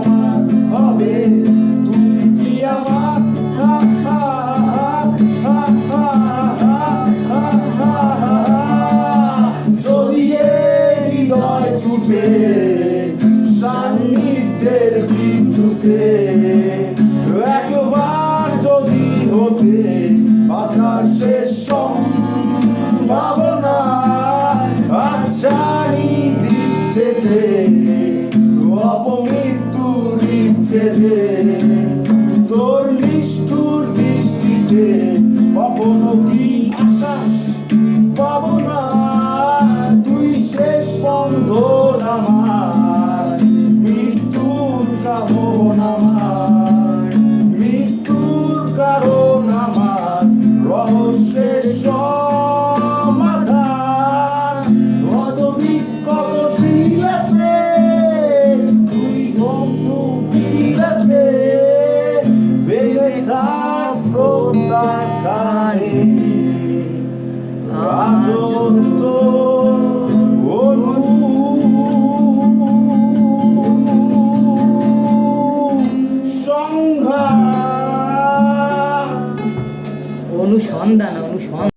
আমার হবে, তুমি কি আমার হা হা হা হা হা হা হা। যদি হৃদয় ছুটে সান্নিধ্যের বিদ্যুতে, একবার যদি হতে বাঁচার শেষ সম্ভাবনা, আচ্ছানি দিচ্ছে যে অপমৃত্যুর ইচ্ছে যে, তোর নিষ্ঠুর দৃষ্টিতে কখনো কি আশ্বাস পাবো না। তুই শেষ বন্ধন আমার, মৃত্যুর সম্ভাবনা আমার, মৃত্যুর কারণ আমার, রহস্যের সমাধান। কত বিক্ষত শিলাতে তুই গম্ভীরাতে বেড়ে থাক প্রত্যাখ্যানে, রাজত্ব অনুসন্ধান অনুসন্ধান